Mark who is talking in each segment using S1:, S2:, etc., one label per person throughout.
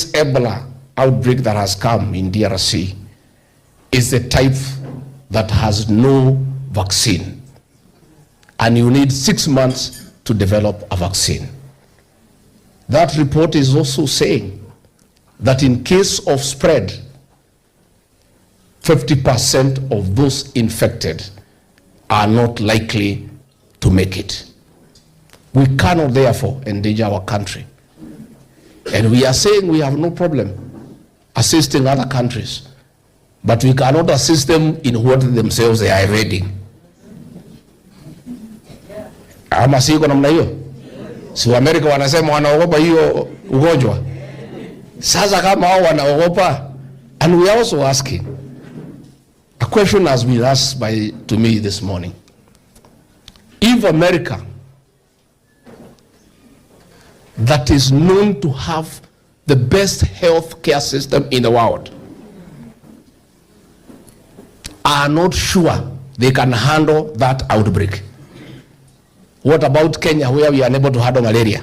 S1: Ebola outbreak that has come in DRC is the type that has no vaccine, and you need 6 months to develop a vaccine. That report is also saying that in case of spread, 50% of those infected are not likely to make it. We cannot therefore endanger our country. And we are saying we have no problem assisting other countries, but we cannot assist them in what themselves they are evading. Ama siko namna hiyo? Si Amerika wanasema wanaogopa hiyo ugonjwa. Sasa kama hao wanaogopa, and we are also asking, a question has been asked to me this morning. If America, that is known to have the best health care system in the world, are not sure they can handle that outbreak, what about Kenya, where we are unable to handle malaria?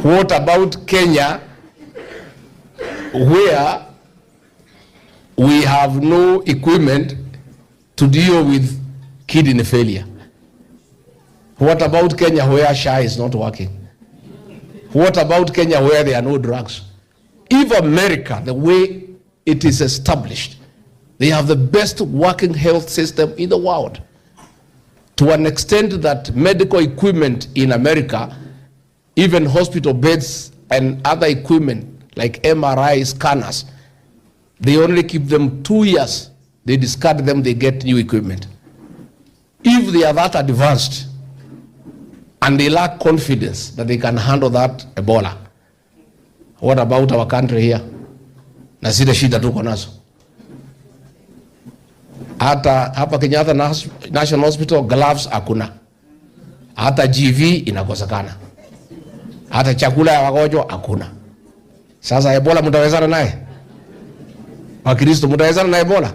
S1: What about Kenya, where we have no equipment to deal with kidney failure? What about Kenya, where SHA is not working? What about Kenya, where there are no drugs? If America, the way it is established, they have the best working health system in the world, to an extent that medical equipment in America, even hospital beds and other equipment like MRI scanners, they only keep them 2 years. They discard them, they get new equipment. If they are that advanced and they lack confidence that they can handle that Ebola, what about our country here? Na zile shida tuko nazo. Hata hapa Kenyatta National Hospital gloves hakuna. Hata GV inakosekana. Hata chakula ya wagonjwa hakuna. Sasa Ebola mtawezana naye? Wakristo mtawezana na Ebola?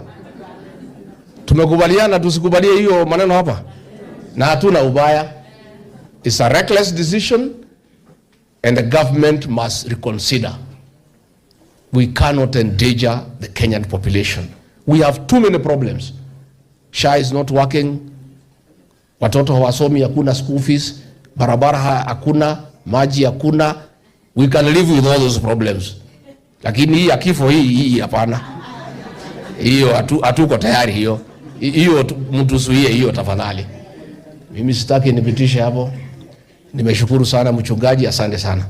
S1: Tumekubaliana tusikubalie hiyo maneno hapa. Na hatuna ubaya. It's a reckless decision and the government must reconsider. We cannot endanger the Kenyan population. We have too many problems. SHA is not working. Watoto hawasomi, hakuna school fees. Barabara hakuna, maji hakuna. We can live with all those problems. Lakini hii ya kifo hii hapana. Hiyo hatuko tayari hiyo. Hiyo mtuzuie hiyo tafadhali. Mimi sitaki nipitishe hapo. Nimeshukuru sana mchungaji, asante sana.